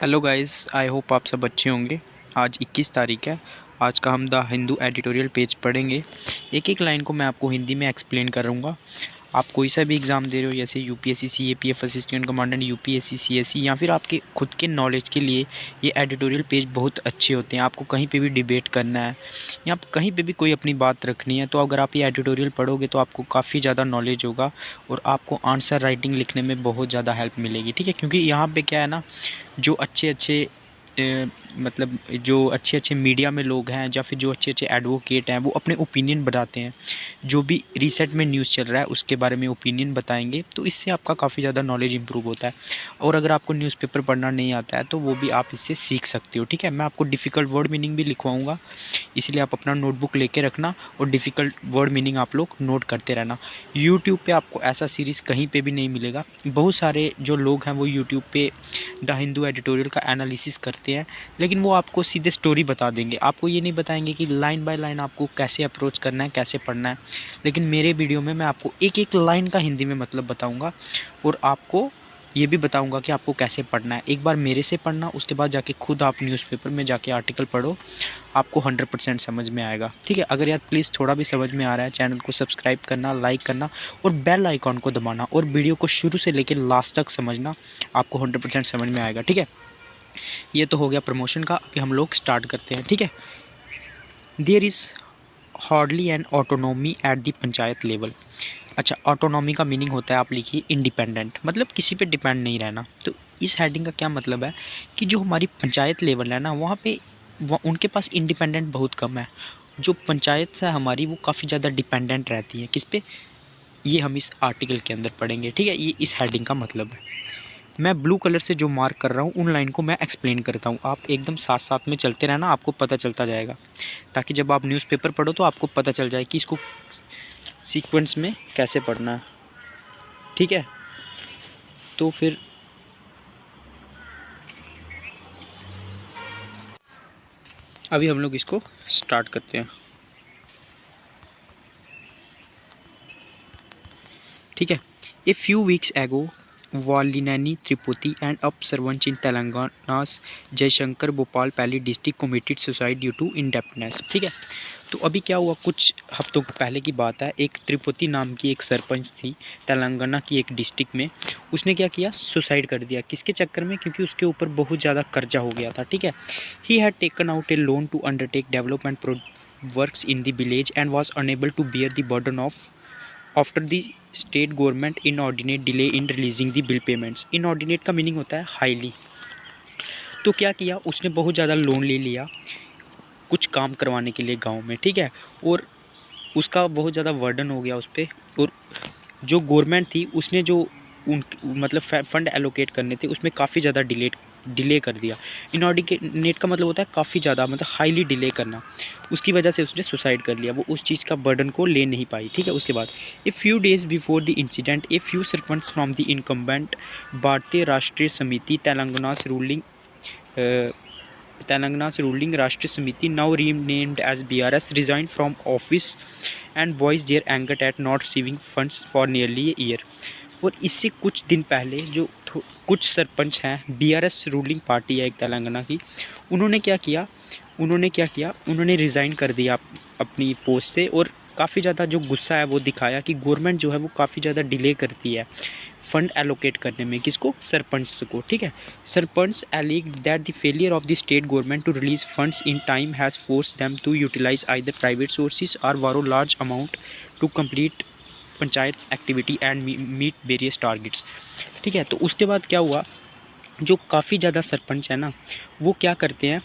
Hello guys, I hope आप सब अच्छे होंगे। आज 21 तारीख है। आज का हम द हिंदू एडिटोरियल पेज पढ़ेंगे। एक एक लाइन को मैं आपको हिंदी में एक्सप्लेन करूँगा। आप कोई सा भी एग्ज़ाम दे रहे हो, जैसे UPSC, CAPF, assistant commandant, UPSC, CSC, या फिर आपके खुद के नॉलेज के लिए ये एडिटोरियल पेज बहुत अच्छे होते हैं। आपको कहीं पे भी डिबेट करना है या कहीं पे भी कोई अपनी बात रखनी है, तो अगर आप ये एडिटोरियल पढ़ोगे तो आपको काफ़ी ज़्यादा नॉलेज होगा और आपको आंसर राइटिंग लिखने में बहुत ज़्यादा हेल्प मिलेगी। ठीक है, क्योंकि यहाँ पे क्या है ना, जो अच्छे अच्छे मतलब जो अच्छे अच्छे मीडिया में लोग हैं या फिर जो अच्छे अच्छे एडवोकेट हैं, वो अपने ओपिनियन बताते हैं। जो भी रिसेंट में न्यूज़ चल रहा है उसके बारे में ओपिनियन बताएंगे, तो इससे आपका काफ़ी ज़्यादा नॉलेज इंप्रूव होता है। और अगर आपको न्यूज़पेपर पढ़ना नहीं आता है तो वो भी आप इससे सीख सकते हो। ठीक है, मैं आपको डिफ़िकल्ट वर्ड मीनिंग भी लिखवाऊँगा, इसलिए आप अपना नोटबुक लेके रखना और डिफ़िकल्ट वर्ड मीनिंग आप लोग नोट करते रहना। यूट्यूब पे आपको ऐसा सीरीज़ कहीं पे भी नहीं मिलेगा। बहुत सारे जो लोग हैं वो यूट्यूब पे द हिंदू एडिटोरियल का एनालिसिस करते हैं, लेकिन वो आपको सीधे स्टोरी बता देंगे। आपको ये नहीं बताएंगे कि लाइन बाय लाइन आपको कैसे अप्रोच करना है, कैसे पढ़ना है। लेकिन मेरे वीडियो में मैं आपको एक एक लाइन का हिंदी में मतलब बताऊँगा और आपको ये भी बताऊंगा कि आपको कैसे पढ़ना है। एक बार मेरे से पढ़ना, उसके बाद जाके खुद आप न्यूज़पेपर में जाके आर्टिकल पढ़ो, आपको 100% समझ में आएगा। ठीक है, अगर यार प्लीज़ थोड़ा भी समझ में आ रहा है, चैनल को सब्सक्राइब करना, लाइक करना और बेल आइकॉन को दबाना और वीडियो को शुरू से लेकर लास्ट तक समझना, आपको 100% समझ में आएगा। ठीक है, ये तो हो गया प्रमोशन का। अभी हम लोग स्टार्ट करते हैं। ठीक है, there is hardly an autonomy at the panchayat level. अच्छा, ऑटोनॉमी का मीनिंग होता है, आप लिखिए इंडिपेंडेंट, मतलब किसी पे डिपेंड नहीं रहना। तो इस हेडिंग का क्या मतलब है कि जो हमारी पंचायत लेवल है ना, वहाँ पे उनके पास इंडिपेंडेंट बहुत कम है। जो पंचायत है हमारी, वो काफ़ी ज़्यादा डिपेंडेंट रहती है किस पे, ये हम इस आर्टिकल के अंदर पढ़ेंगे। ठीक है, ये इस हेडिंग का मतलब है। मैं ब्लू कलर से जो मार्क कर रहा हूँ उन लाइन को मैं एक्सप्लेन करता हूँ। आप एकदम साथ साथ में चलते रहना, आपको पता चलता जाएगा, ताकि जब आप न्यूज़पेपर पढ़ो तो आपको पता चल जाए कि इसको सीक्वेंस में कैसे पढ़ना है। ठीक है, तो फिर अभी हम लोग इसको स्टार्ट करते हैं। ठीक है, ए few weeks ago Vallinani Tirupathi and up sarpanch in Telangana's Jayashankar Bhupalpally district committed suicide due to indebtedness. ठीक है, तो अभी क्या हुआ, कुछ हफ्तों पहले की बात है। एक त्रिपुति नाम की एक सरपंच थी तेलंगाना की एक डिस्ट्रिक्ट में। उसने क्या किया, सुसाइड कर दिया। किसके चक्कर में, क्योंकि उसके ऊपर बहुत ज़्यादा कर्जा हो गया था। ठीक है, he had taken out a loan to undertake development works in the village and was unable to bear the burden of after the state government inordinate delay in releasing the bill payments. Inordinate का meaning होता है highly. तो क्या किया, उसने बहुत ज़्यादा loan ले लिया कुछ काम करवाने के लिए गांव में। ठीक है, और उसका बहुत ज़्यादा वर्डन हो गया उस पर। और जो गवर्नमेंट थी उसने जो उन मतलब फंड एलोकेट करने थे उसमें काफ़ी ज़्यादा डिले कर दिया। इनऑर्डिनेट का मतलब होता है काफ़ी ज़्यादा, मतलब हाईली डिले करना। उसकी वजह से उसने सुसाइड कर लिया, वो उस चीज़ का बर्डन को ले नहीं पाई। ठीक है, उसके बाद a few days before the incident a few sarpanch from the incumbent भारतीय राष्ट्रीय समिति Telangana's ruling Rashtriya Samiti, now renamed as BRS, resigned from office and voiced their anger at not receiving funds for nearly a year। और इससे कुछ दिन पहले जो कुछ सरपंच हैं, बीआरएस रूलिंग पार्टी है एक तेलंगाना की, उन्होंने रिज़ाइन कर दिया अपनी पोस्ट से। और काफ़ी ज़्यादा जो गुस्सा है वो दिखाया कि गवर्नमेंट जो है वो काफ़ी ज़्यादा डिले करती है फंड एलोकेट करने में। किसको, सरपंच को। ठीक है, sarpanch alleged that the failure of the state government to release funds in time has forced them to utilize either private sources or borrow large amount to complete panchayat activity and meet various targets. ठीक है, तो उसके बाद क्या हुआ, जो काफ़ी ज़्यादा सरपंच है ना, वो क्या करते हैं,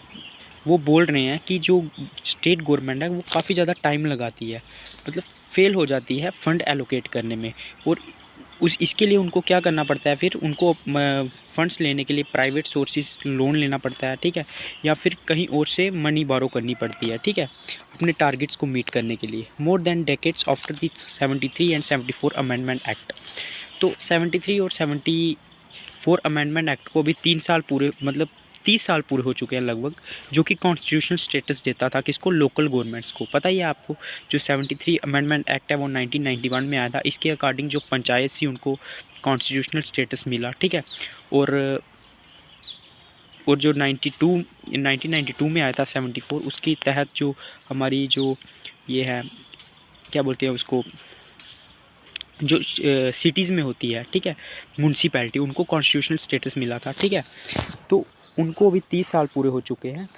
वो बोल रहे हैं कि जो स्टेट गवर्नमेंट है वो काफ़ी ज़्यादा टाइम लगाती है, मतलब फेल हो जाती है फंड एलोकेट करने में। और इसके लिए उनको क्या करना पड़ता है, फिर उनको फंड्स लेने के लिए प्राइवेट सोर्सेज लोन लेना पड़ता है। ठीक है, या फिर कहीं और से मनी बारो करनी पड़ती है। ठीक है, अपने टारगेट्स को मीट करने के लिए। More than decades after the 73 and 74 amendment act. तो 73 और 74 अमेंडमेंट एक्ट को अभी 3 साल पूरे, मतलब 30 साल पूरे हो चुके हैं लगभग, जो कि कॉन्स्टिट्यूशनल स्टेटस देता था किसको, लोकल गवर्नमेंट्स को। पता ही है आपको, जो 73 अमेंडमेंट एक्ट है वो 1991 में आया था। इसके अकॉर्डिंग जो पंचायत थी उनको कॉन्स्टिट्यूशनल स्टेटस मिला। ठीक है, और और जो 1992 में आया था 74, उसके तहत जो हमारी जो ये है, क्या बोलते हैं उसको, जो सिटीज़ में होती है, ठीक है, म्यूनसिपैलिटी, उनको कॉन्स्टिट्यूशनल स्टेटस मिला था, ठीक है। तो उनको अभी 30 साल पूरे हो चुके हैं।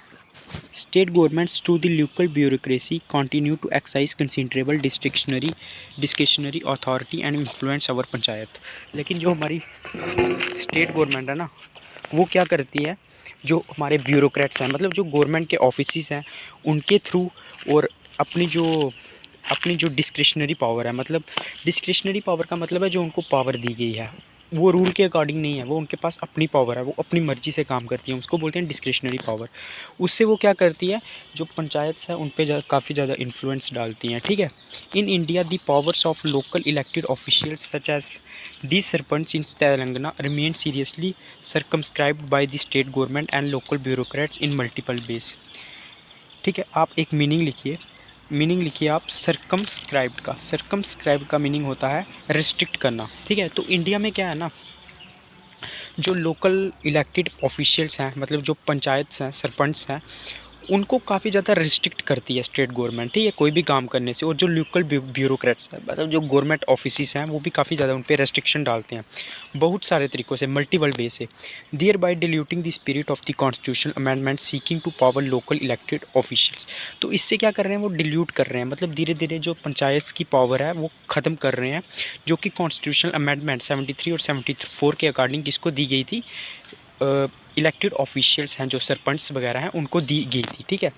State governments through the local bureaucracy continue to exercise considerable discretionary authority and influence our panchayat. लेकिन जो हमारी स्टेट गवर्नमेंट है ना, वो क्या करती है, जो हमारे ब्यूरोक्रेट्स हैं, मतलब जो गवर्नमेंट के ऑफिसेस हैं, उनके थ्रू, और अपनी जो डिस्क्रिशनरी पावर है, मतलब डिस्क्रिशनरी पावर का मतलब है जो उनको पावर दी गई है, वो रूल के अकॉर्डिंग नहीं है, वो उनके पास अपनी पावर है, वो अपनी मर्ज़ी से काम करती है, उसको बोलते हैं डिस्क्रिशनरी पावर। उससे वो क्या करती है, जो पंचायत है उन पर काफ़ी ज़्यादा इन्फ्लुएंस डालती हैं, ठीक है। In India the powers of local elected officials such as this sarpanch in Telangana remain seriously circumscribed by the state government and local bureaucrats in multiple ways. ठीक है, आप एक मीनिंग लिखिए आप सर्कमस्क्राइब्ड का मीनिंग होता है रिस्ट्रिक्ट करना, ठीक है। तो इंडिया में क्या है ना, जो लोकल इलेक्टेड ऑफिशियल्स हैं, मतलब जो पंचायत हैं, सरपंच हैं, उनको काफ़ी ज़्यादा रिस्ट्रिक्ट करती है स्टेट गवर्नमेंट, ठीक है, कोई भी काम करने से। और जो लोकल ब्यूरोक्रेट्स हैं, मतलब जो गवर्नमेंट ऑफिसेस हैं, वो भी काफ़ी ज़्यादा उन पर रेस्ट्रिक्शन डालते हैं बहुत सारे तरीक़ों से, मल्टीपल वे से, thereby diluting the spirit of the constitutional amendment seeking to power local elected officials. तो इससे क्या कर रहे हैं, वो डिल्यूट कर रहे हैं, मतलब धीरे धीरे जो पंचायत की पावर है वो ख़त्म कर रहे हैं, जो कि कॉन्स्टिट्यूशनल अमेंडमेंट 73 और 74 के अकॉर्डिंग किसको दी गई थी, इलेक्टेड ऑफिशियल्स हैं, जो सरपंच वगैरह हैं, उनको दी गई थी, ठीक है।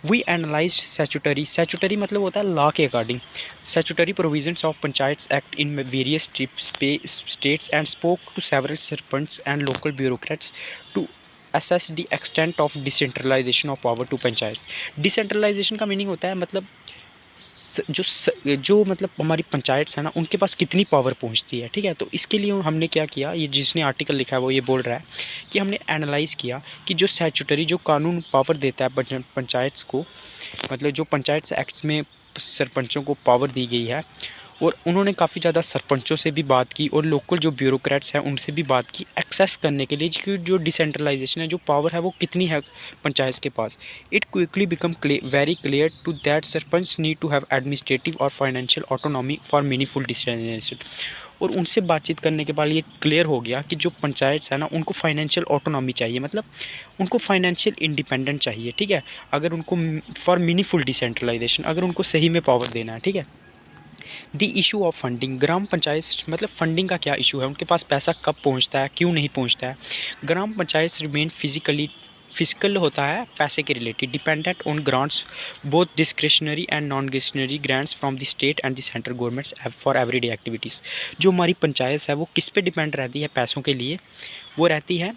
वी एनालाइज्ड स्टैट्यूटरी मतलब होता है लॉ के according, statutory provisions of panchayats act in various states and spoke to several sarpanch and local bureaucrats to assess the extent of decentralisation of power to panchayat. Decentralisation का मीनिंग होता है मतलब जो मतलब हमारी पंचायत है ना, उनके पास कितनी पावर पहुंचती है, ठीक है। तो इसके लिए हमने क्या किया, ये जिसने आर्टिकल लिखा है वो ये बोल रहा है कि हमने एनालाइज़ किया कि जो स्टैट्यूटरी, जो कानून पावर देता है पंचायत को, मतलब जो पंचायत एक्ट्स में सरपंचों को पावर दी गई है, और उन्होंने काफ़ी ज़्यादा सरपंचों से भी बात की और लोकल जो ब्यूरोक्रेट्स हैं उनसे भी बात की एक्सेस करने के लिए कि जो डिसेंट्रलाइजेशन है, जो पावर है वो कितनी है पंचायत के पास। It quickly become very clear to that sarpanch need to have administrative और financial autonomy for meaningful decentralization. और उनसे बातचीत करने के बाद ये क्लियर हो गया कि जो पंचायत है ना, उनको फाइनेंशियल ऑटोनॉमी चाहिए, मतलब उनको फाइनेंशियल इंडिपेंडेंट चाहिए, ठीक है, अगर उनको फॉर मीनिंगफुल डिसेंट्रलाइजेशन, अगर उनको सही में पावर देना है, ठीक है। दी इशू ऑफ फंडिंग, ग्राम पंचायत मतलब फंडिंग का क्या इशू है, उनके पास पैसा कब पहुंचता है, क्यों नहीं पहुंचता है। ग्राम पंचायत रिमेन फिजिकल होता है पैसे के related, dependent on grants both discretionary and non discretionary grants from the state and the central governments for everyday activities. जो हमारी पंचायत है वो किस पे डिपेंड रहती है पैसों के लिए, वो रहती है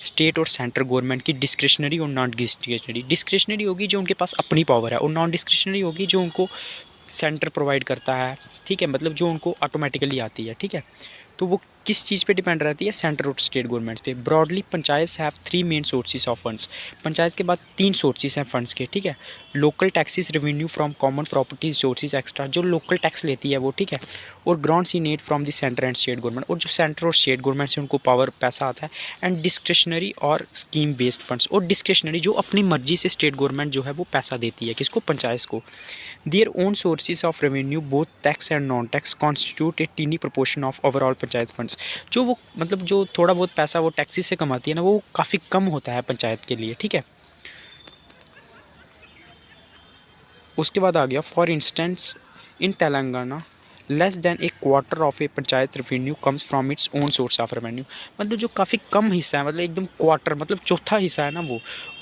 स्टेट और सेंट्रल गवर्नमेंट की डिस्क्रिशनरी और नॉन डिस्क्रिशनरी। डिस्क्रिशनरी होगी जो उनके पास अपनी पावर है, और नॉन डिस्क्रिशनरी होगी जो उनको सेंटर प्रोवाइड करता है, ठीक है, मतलब जो उनको ऑटोमेटिकली आती है, ठीक है। तो वो किस चीज़ पे डिपेंड रहती है, सेंटर और स्टेट गवर्नमेंट्स पे। Broadly panchayat have 3 main sources of funds, panchayat के बाद 3 सोर्सेज हैं फंड्स के, ठीक है। Local taxes, revenue from common properties sources extra, जो लोकल टैक्स लेती है वो, ठीक है, और grants in aid from the centre and state government, और जो सेंटर और स्टेट गवर्नमेंट से उनको पावर पैसा आता है। एंड डिस्क्रिशनरी और स्कीम बेस्ड फंड्स, और डिस्क्रिशनरी जो अपनी मर्जी से स्टेट गवर्नमेंट जो है वो पैसा देती है, किसको, पंचायत को। Their own sources of revenue, both tax and non-tax, constitute a teeny proportion of overall panchayat funds. जो वो मतलब जो थोड़ा बहुत पैसा वो टैक्सेस से कमाती है ना, वो काफ़ी कम होता है पंचायत के लिए, ठीक है। उसके बाद आ गया for instance in Telangana less than A quarter of A panchayat revenue comes from its own source of revenue. मतलब जो काफ़ी कम हिस्सा है, मतलब एकदम क्वार्टर मतलब चौथा हिस्सा है ना,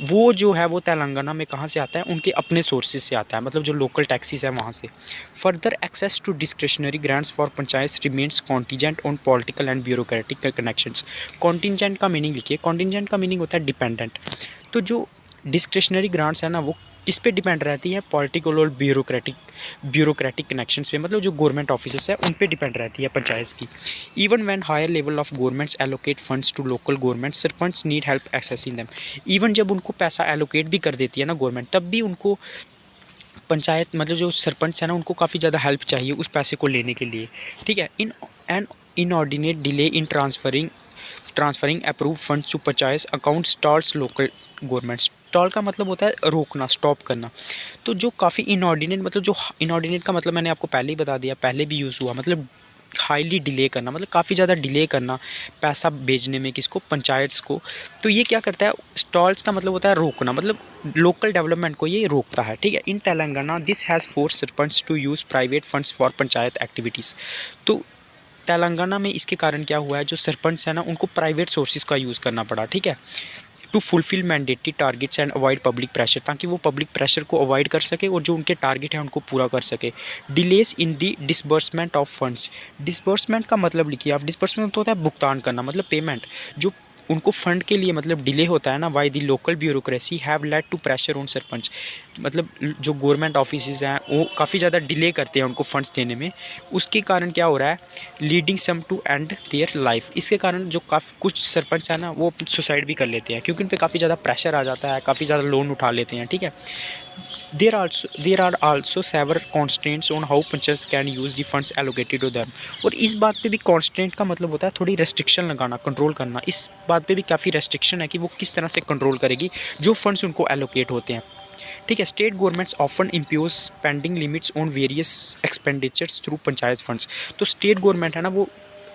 वो जो है वो तेलंगाना में कहाँ से आता है, उनके अपने सोर्सेज से आता है, मतलब जो लोकल टैक्सेस है वहाँ से। Further access to discretionary grants for panchayat remains contingent on political and bureaucratic connections. Contingent का मीनिंग लिखिए, कॉन्टीजेंट का मीनिंग होता है डिपेंडेंट। तो जो डिस्क्रिशनरी ग्रांट्स है ना, वो किस पे डिपेंड रहती है, पॉलिटिकल और ब्यूरोक्रेटिक कनेक्शंस पे, मतलब जो गवर्नमेंट ऑफिसर्स है उन पे डिपेंड रहती है पंचायत की। Even when higher level of governments allocate funds to local government, sarpanch need help accessing them. Even जब उनको पैसा एलोकेट भी कर देती है ना गवर्नमेंट, तब भी उनको पंचायत मतलब जो सरपंच है ना, उनको काफ़ी ज़्यादा हेल्प चाहिए उस पैसे को लेने के लिए, ठीक है। In an inordinate delay in transferring transferring approve funds to panchayat account stalls local government. Stall का मतलब होता है रोकना, स्टॉप करना। तो जो काफ़ी इनऑर्डिनेट, मतलब जो इनऑर्डिनेट का मतलब मैंने आपको पहले ही बता दिया, पहले भी यूज़ हुआ, मतलब हाईली डिले करना, मतलब काफ़ी ज़्यादा डिले करना पैसा भेजने में, किसको, पंचायत्स को। तो ये क्या करता है, स्टॉल्स का मतलब होता है रोकना, मतलब लोकल डेवलपमेंट को ये रोकता है, ठीक है। In Telangana this has force sarpanch to use private funds for panchayat activities. तो तेलंगाना में इसके कारण क्या हुआ है, जो सरपंच है ना, उनको प्राइवेट सोर्सेज का यूज़ करना पड़ा, ठीक है, to fulfil mandatory targets and avoid public pressure, ताकि वो पब्लिक प्रेशर को अवॉइड कर सके और जो उनके टारगेट है उनको पूरा कर सके। Delays in the disbursement of funds. Disbursement का मतलब लिखिए आप, डिसबर्समेंट होता है भुगतान करना, मतलब पेमेंट। जो उनको फंड के लिए मतलब डिले होता है ना, why the local bureaucracy have led to pressure on sarpanch. मतलब जो गवर्नमेंट ऑफिस हैं वो काफ़ी ज़्यादा डिले करते हैं उनको फंड्स देने में। उसके कारण क्या हो रहा है, leading some to end their life. इसके कारण जो काफ़ी कुछ सरपंच है ना, वो सुसाइड भी कर लेते हैं, क्योंकि उन पर काफ़ी ज़्यादा प्रेशर आ जाता है, काफ़ी ज़्यादा लोन उठा लेते हैं, ठीक है। There are also several constraints on how panchayat can use the funds allocated to them. और इस बात पे भी कॉन्स्टेंट का मतलब होता है थोड़ी रेस्ट्रिक्शन लगाना, कंट्रोल करना। इस बात पे भी काफ़ी रेस्ट्रिक्शन है कि वो किस तरह से कंट्रोल करेगी जो फंड्स उनको एलोकेट होते हैं, ठीक है। State governments often impose spending limits on various expenditures through panchayat funds. तो स्टेट गवर्नमेंट है ना, वो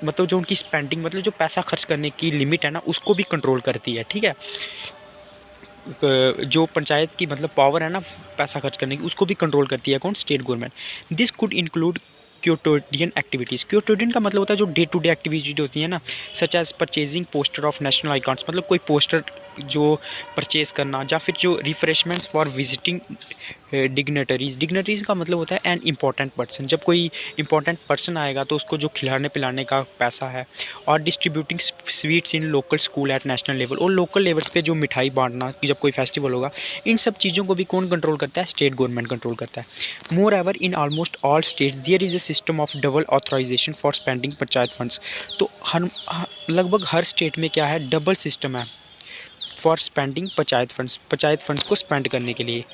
मतलब जो उनकी स्पेंडिंग, मतलब जो पैसा खर्च करने की लिमिट है ना, उसको भी कंट्रोल करती है, ठीक है। जो पंचायत की मतलब पावर है ना पैसा खर्च करने की, उसको भी कंट्रोल करती है कौन, state government. This could include custodian activities. Custodian का मतलब होता है जो डे टू डे एक्टिविटीज होती है ना, such as purchasing poster of national icons, मतलब कोई पोस्टर जो परचेज करना, या फिर जो refreshments for visiting dignitaries. Dignitaries का मतलब होता है एन इम्पॉर्टेंट पर्सन। जब कोई इंपॉर्टेंट पर्सन आएगा तो उसको जो खिलाने पिलाने का पैसा है। और डिस्ट्रीब्यूटिंग स्वीट्स इन local school eight national level, और लोकल लेवल्स पे जो मिठाई बांटना कि जब कोई फेस्टिवल होगा, इन सब चीज़ों को भी कौन कंट्रोल करता है, स्टेट गवर्नमेंट कंट्रोल करता है। Moreover in almost all states there is a system of double authorization for spending panchayat funds. तो लगभग हर स्टेट में क्या है, डबल सिस्टम है फॉर स्पेंडिंग पंचायत फंड्स को स्पेंड करने के लिए,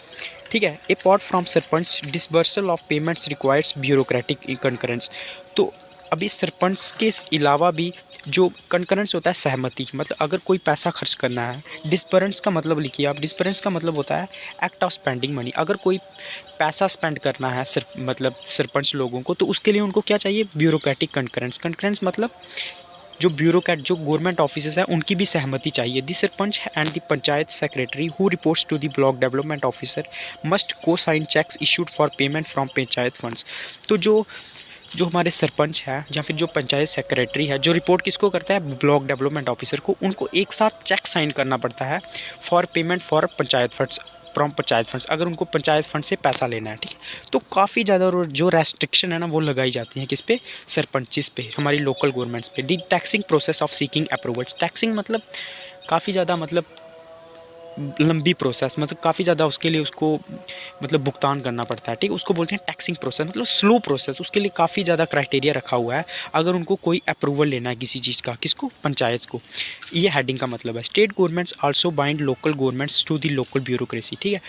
ठीक है। Apart from sarpanch disbursal of payments requires bureaucratic concurrence. तो अभी सरपंच के अलावा भी जो कंकरेंस होता है, सहमति, मतलब अगर कोई पैसा खर्च करना है। डिस्बर्स का मतलब लिखिए आप, डिस्बर्स का मतलब होता है एक्ट ऑफ स्पेंडिंग मनी। अगर कोई पैसा स्पेंड करना है मतलब सरपंच लोगों को, तो उसके लिए उनको क्या चाहिए, ब्यूरोक्रेटिक कंकरेंस। कंकरेंस मतलब जो ब्यूरोक्रेट, जो गवर्नमेंट ऑफिसर्स हैं, उनकी भी सहमति चाहिए। The sarpanch and the panchayat secretary who reports to the block development officer must co-sign cheques issued for payment from panchayat funds. तो जो जो हमारे सरपंच है या फिर जो पंचायत सेक्रेटरी है, जो रिपोर्ट किसको करता है, ब्लॉक डेवलपमेंट ऑफिसर को, उनको एक साथ चेक साइन करना पड़ता है for payment for panchayat funds, from panchayat funds, अगर उनको पंचायत फंड से पैसा लेना है, ठीक है। तो काफ़ी ज़्यादा जो रेस्ट्रिक्शन है ना, वो लगाई जाती है किस पे, सरपंचिस पे, हमारी लोकल गवर्नमेंट्स पे। The taxing process of seeking approvals. Taxing मतलब काफ़ी ज़्यादा मतलब लंबी प्रोसेस, मतलब काफ़ी ज़्यादा उसके लिए उसको मतलब भुगतान करना पड़ता है, ठीक है। उसको बोलते हैं टैक्सिंग प्रोसेस, मतलब स्लो प्रोसेस। उसके लिए काफ़ी ज़्यादा क्राइटेरिया रखा हुआ है अगर उनको कोई अप्रूवल लेना है किसी चीज़ का, किसको, पंचायत को। ये हेडिंग का मतलब है। State governments also bind local governments to the local bureaucracy, ठीक है।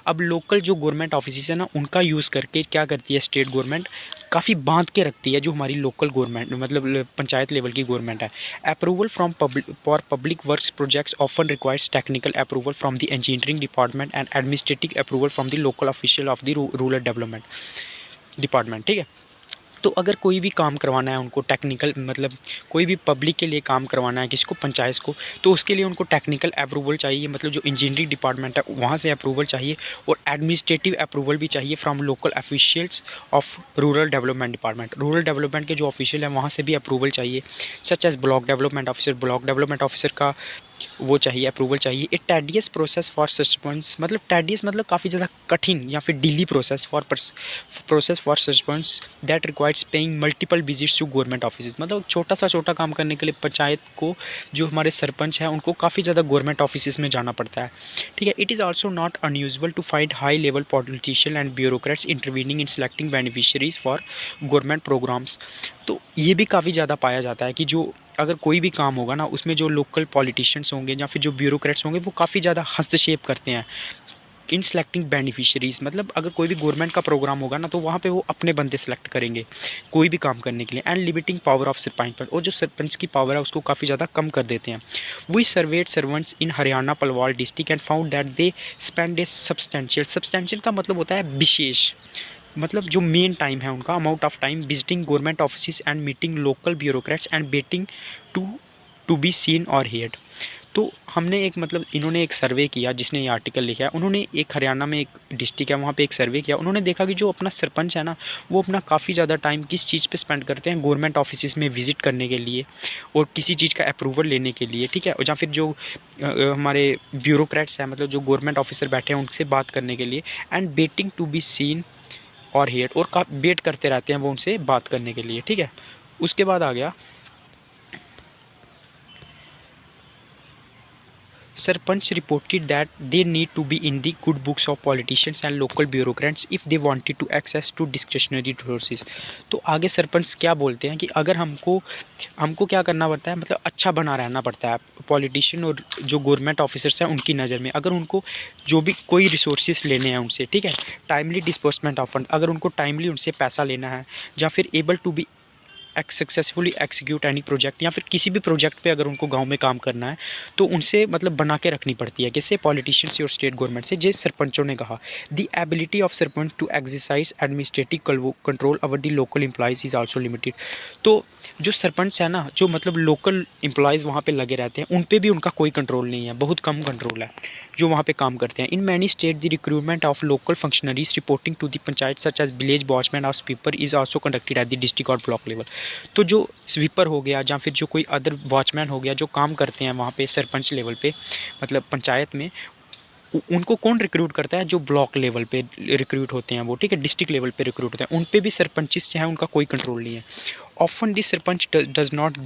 अब लोकल जो गवर्नमेंट ऑफिस है ना, उनका यूज़ करके क्या करती है स्टेट गवर्नमेंट, काफ़ी बांध के रखती है जो हमारी लोकल गवर्नमेंट, मतलब पंचायत लेवल की गवर्नमेंट है। Approval from for public works projects often requires technical approval from the engineering department and administrative approval from the local official of the rural development department, ठीक है। तो अगर कोई भी काम करवाना है उनको टेक्निकल, मतलब कोई भी पब्लिक के लिए काम करवाना है किसको, पंचायत को, तो उसके लिए उनको टेक्निकल अप्रूवल चाहिए, मतलब जो इंजीनियरिंग डिपार्टमेंट है वहाँ से अप्रूवल चाहिए, और एडमिनिस्ट्रेटिव अप्रूवल भी चाहिए from local officials of rural development department. Rural development के जो ऑफिशियल हैं वहाँ से भी अप्रूवल चाहिए, such as block development officer. Block development officer का वो चाहिए, अप्रूवल चाहिए। A tedious process for suspense, मतलब टैडियस मतलब काफ़ी ज़्यादा कठिन या फिर delay process for suspense that requires paying multiple visits to government office. मतलब छोटा सा छोटा काम करने के लिए पंचायत को, जो हमारे सरपंच हैं, उनको काफ़ी ज़्यादा गवर्नमेंट ऑफिस में जाना पड़ता है, ठीक है। It is also not unusual to find high level politician and bureaucrats intervening in selecting beneficiaries for government programs. तो ये भी काफ़ी ज़्यादा पाया जाता है कि जो अगर कोई भी काम होगा ना, उसमें जो लोकल पॉलिटिशियंस होंगे या फिर जो ब्यूरोक्रेट्स होंगे, वो काफ़ी ज़्यादा हस्तक्षेप करते हैं इन सेलेक्टिंग बेनिफिशरीज़, मतलब अगर कोई भी गवर्नमेंट का प्रोग्राम होगा ना तो वहाँ पे वो अपने बंदे सेलेक्ट करेंगे कोई भी काम करने के लिए। And limiting power of sarpanch पर, और जो सरपंच की पावर है उसको काफ़ी ज़्यादा कम कर देते हैं। We surveyed servants in Haryana Palwal district and found that they spend a substantial का मतलब होता है विशेष, मतलब जो मेन टाइम है उनका, amount of time visiting government office and meeting local bureaucrats and waiting to be seen और हेयर्ड। तो हमने एक मतलब इन्होंने एक सर्वे किया, जिसने ये आर्टिकल लिखा है उन्होंने एक हरियाणा में एक डिस्ट्रिक्ट है वहाँ पे एक सर्वे किया। उन्होंने देखा कि जो अपना सरपंच है ना वो अपना काफ़ी ज़्यादा टाइम किस चीज़ पे स्पेंड करते हैं, गवर्नमेंट ऑफिस में विज़िट करने के लिए और किसी चीज़ का अप्रूवल लेने के लिए, ठीक है, और या फिर जो हमारे ब्यूरोक्रेट्स हैं, मतलब जो गवर्नमेंट ऑफिसर बैठे हैं उनसे बात करने के लिए, and waiting to be seen और हेयर, और का वेट करते रहते हैं वो उनसे बात करने के लिए, ठीक है। उसके बाद आ गया sarpanch reported that they need to be in the good books of politicians and local bureaucrats if they wanted to access to discretionary resources. तो आगे सरपंच क्या बोलते हैं कि अगर हमको हमको क्या करना पड़ता है, मतलब अच्छा बना रहना पड़ता है पॉलिटिशियन और जो गवर्नमेंट ऑफिसर्स हैं उनकी नज़र में, अगर उनको जो भी कोई रिसोर्सेज लेने हैं उनसे, ठीक है, टाइमली डिस्बर्समेंट ऑफ फंड, अगर उनको टाइमली उनसे पैसा लेना है, या फिर able to be successfully execute any project, या फिर किसी भी प्रोजेक्ट पे अगर उनको गांव में काम करना है तो उनसे मतलब बना के रखनी पड़ती है, किससे, पॉलिटिशियंस और स्टेट गवर्नमेंट से। जिस सरपंचों ने कहा the ability of sarpanch to exercise administrative control over the local employees is also limited. तो जो सरपंच है ना, जो मतलब लोकल एम्प्लॉयज़ वहाँ पे लगे रहते हैं उन पे भी उनका कोई कंट्रोल नहीं है, बहुत कम कंट्रोल है जो वहाँ पे काम करते हैं। In many state the recruitment of local functionaries reporting to the panchayat such as village watchman और sweeper is also conducted at the district और ब्लॉक लेवल। तो जो स्वीपर हो गया या फिर जो कोई अदर वॉचमैन हो गया जो काम करते हैं वहाँ पे सरपंच लेवल पे, मतलब पंचायत में, उनको कौन रिक्रूट करता है, जो ब्लॉक लेवल पे रिक्रूट होते हैं वो, ठीक है, डिस्ट्रिक्ट लेवल पे रिक्रूट होते हैं, उन पे भी सरपंचिस जो है उनका कोई कंट्रोल नहीं है। Often this sarpanch does not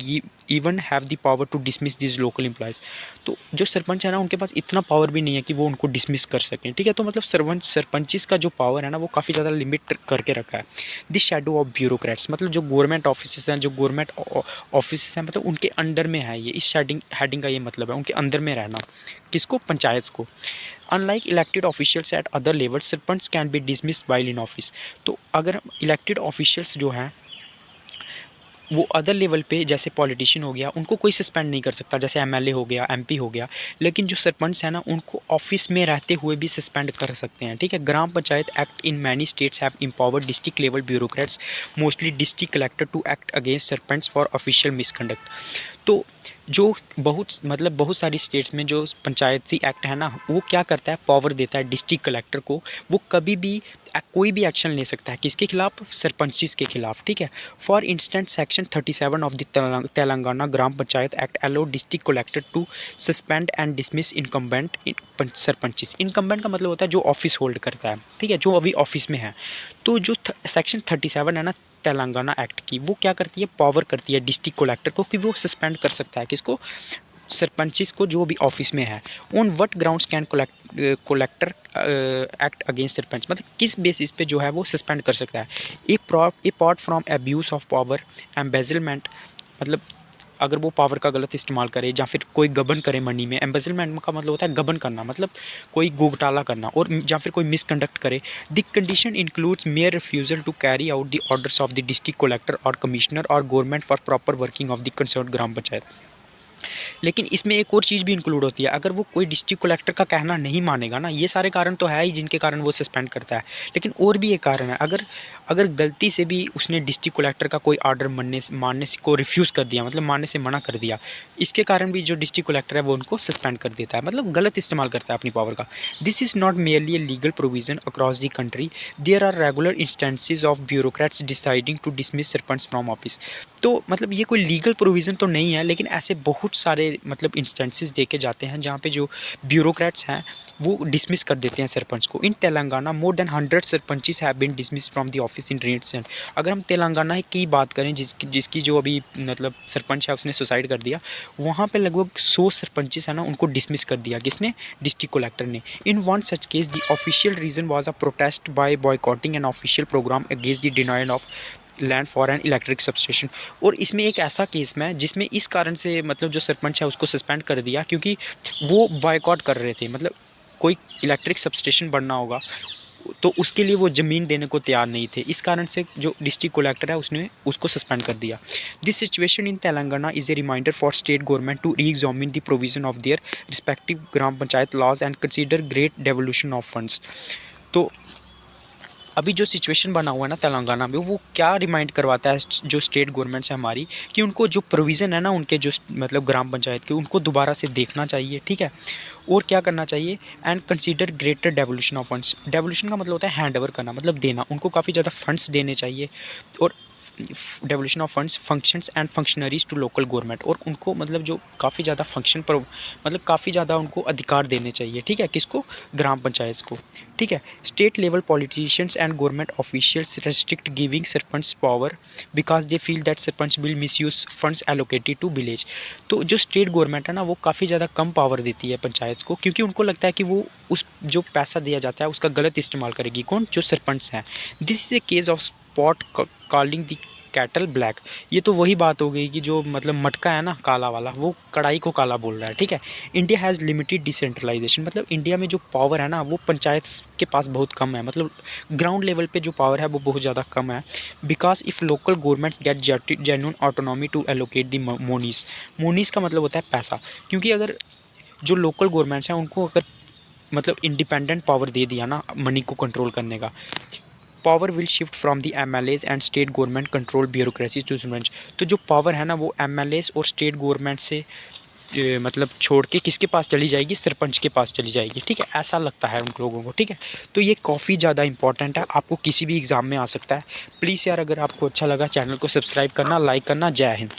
even have the power to dismiss this local employees. तो जो सरपंच है ना उनके पास इतना पावर भी नहीं है कि वो उनको डिसमिस कर सकें, ठीक है। तो मतलब सरपंचिस का जो पावर है ना वो काफ़ी ज़्यादा लिमिट करके रखा है। दिस शेडो ऑफ ब्यूरोक्रेट्स, मतलब जो गवर्नमेंट ऑफिस हैं, जो गवर्नमेंट ऑफिस हैं, मतलब उनके अंडर में है ये, इस हेडिंग का ये मतलब है उनके अंदर में रहना, किसको, पंचायत को। Unlike elected officials eight other level sarpanch can be dismissed while in office. तो अगर इलेक्टेड ऑफिशियल्स जो हैं वो अदर लेवल पे, जैसे पॉलिटिशियन हो गया, उनको कोई सस्पेंड नहीं कर सकता, जैसे एमएलए हो गया, एमपी हो गया, लेकिन जो सरपंच है ना उनको ऑफिस में रहते हुए भी सस्पेंड कर सकते हैं, ठीक है। Gram panchayat act in many states have empowered district level bureaucrats mostly district collector to act against sarpanch for official misconduct. तो जो बहुत सारी स्टेट्स में जो पंचायती एक्ट है ना वो क्या करता है, पावर देता है डिस्ट्रिक्ट कलेक्टर को, वो कभी भी कोई भी एक्शन ले सकता है, किसके खिलाफ, सरपंचिस के खिलाफ, ठीक है। For instant section 37 of the Telangana gram panchayat act allow district collector to suspend and dismiss incumbent sarpanches. Incumbent का मतलब होता है जो ऑफिस होल्ड करता है, ठीक है, जो अभी ऑफिस में है। तो जो सेक्शन 37 है ना तेलंगाना एक्ट की, वो क्या करती है, पावर करती है डिस्ट्रिक्ट कलेक्टर को कि वो सस्पेंड कर सकता है, किसको, सरपंचिस को जो भी ऑफिस में है। On what grounds can collector act against sarpanch, मतलब किस बेसिस पे जो है वो सस्पेंड कर सकता है। Apart from abuse of power, embezzlement, मतलब अगर वो पावर का गलत इस्तेमाल करे या फिर कोई गबन करे मनी में, एम्बेजलमेंट का मतलब होता है गबन करना, मतलब कोई घोटाला करना, और या फिर कोई मिसकंडक्ट करे। The condition includes mere refusal to carry out the orders of the district collector और कमिश्नर और government for proper working of the concern gram panchayat. लेकिन इसमें एक और चीज़ भी इंक्लूड होती है, अगर वो कोई डिस्ट्रिक्ट कलेक्टर का कहना नहीं मानेगा ना, ये सारे कारण तो है ही जिनके कारण वो सस्पेंड करता है, लेकिन और भी एक कारण है, अगर गलती से भी उसने डिस्ट्रिक्ट कलेक्टर का कोई ऑर्डर मानने से को रिफ्यूज़ कर दिया, मतलब मानने से मना कर दिया, इसके कारण भी जो डिस्ट्रिक्ट कलेक्टर है वो उनको सस्पेंड कर देता है, मतलब गलत इस्तेमाल करता है अपनी पावर का। This is not merely a legal provision across the country, there are regular instances of bureaucrats deciding to dismiss sarpanch from office. तो मतलब ये कोई लीगल प्रोविज़न तो नहीं है, लेकिन ऐसे बहुत सारे मतलब इंस्टेंसेस देखे जाते हैं जहाँ पे जो ब्यूरोक्रेट्स हैं वो डिसमिस कर देते हैं सरपंच को। In Telangana more than 100 sarpanches have been dismiss from the office in recent. अगर हम तेलंगाना की बात करें, जिसकी जो अभी मतलब सरपंच है उसने सुसाइड कर दिया, वहाँ पे लगभग 100 सरपंचेस है ना उनको डिसमिस कर दिया, किसने, डिस्ट्रिक्ट कलेक्टर ने। In one such case the official reason was a protest by boycotting an official program against the denial of land for an electric substation. और इसमें एक ऐसा केस में जिसमें इस कारण से मतलब जो सरपंच है उसको सस्पेंड कर दिया, क्योंकि वो बॉयकॉट कर रहे थे, मतलब कोई इलेक्ट्रिक सबस्टेशन बनना होगा तो उसके लिए वो ज़मीन देने को तैयार नहीं थे। इस कारण से जो डिस्ट्रिक्ट कलेक्टर है उसने उसको सस्पेंड कर दिया। This situation in Telangana is a reminder for state government to re-examine the provision of their respective gram panchayat laws and consider great devolution of funds. तो अभी जो सिचुएशन बना हुआ है ना तेलंगाना में, वो क्या रिमाइंड करवाता है जो स्टेट गवर्नमेंट्स है हमारी, कि उनको जो प्रोविज़न है ना उनके जो मतलब ग्राम पंचायत के, उनको दोबारा से देखना चाहिए, ठीक है। और क्या करना चाहिए, and consider greater devolution of funds. Devolution का मतलब होता है हैंड ओवर करना, मतलब देना, उनको काफ़ी ज़्यादा फंड्स देने चाहिए। और devolution of funds functions and functionaries to local government, और उनको मतलब जो काफ़ी ज़्यादा फंक्शन पर मतलब काफ़ी ज़्यादा उनको अधिकार देने चाहिए, ठीक है, किसको, ग्राम पंचायत को, ठीक है। State level politicians and government officials restrict giving sarpanch power because they feel that sarpanch will misuse funds allocated to village. तो जो स्टेट गवर्नमेंट है ना वो काफ़ी ज़्यादा कम पावर देती है पंचायत को, क्योंकि उनको लगता है कि वो उस जो पैसा दिया जाता है उसका गलत इस्तेमाल करेगी, कौन, जो सरपंच हैं। This is a case of spot calling the cattle black. ये तो वही बात हो गई कि जो मतलब मटका है ना काला वाला, वो कढ़ाई को काला बोल रहा है, ठीक है। इंडिया हैज़ लिमिटेड डिसेंट्रलाइजेशन, मतलब इंडिया में जो पावर है ना वो पंचायत के पास बहुत कम है, मतलब ग्राउंड लेवल पे जो पावर है वो बहुत ज़्यादा कम है। Because if local governments get genuine autonomy to allocate the monies. Monies का मतलब होता है पैसा, क्योंकि अगर जो लोकल गवर्नमेंट्स हैं उनको अगर मतलब इंडिपेंडेंट पावर दे दिया ना मनी को कंट्रोल करने का, power will shift from the MLAs and state government control bureaucracy to sarpanch. तो जो पावर है ना वो एमएलएज और स्टेट गवर्नमेंट से मतलब छोड़ के किसके पास चली जाएगी, सरपंच के पास चली जाएगी, ठीक है, ऐसा लगता है उन लोगों को, ठीक है। तो ये काफ़ी ज़्यादा इंपॉर्टेंट है, आपको किसी भी एग्ज़ाम में आ सकता है। प्लीज़ यार अगर आपको अच्छा लगा चैनल को सब्सक्राइब करना, लाइक करना। जय हिंद।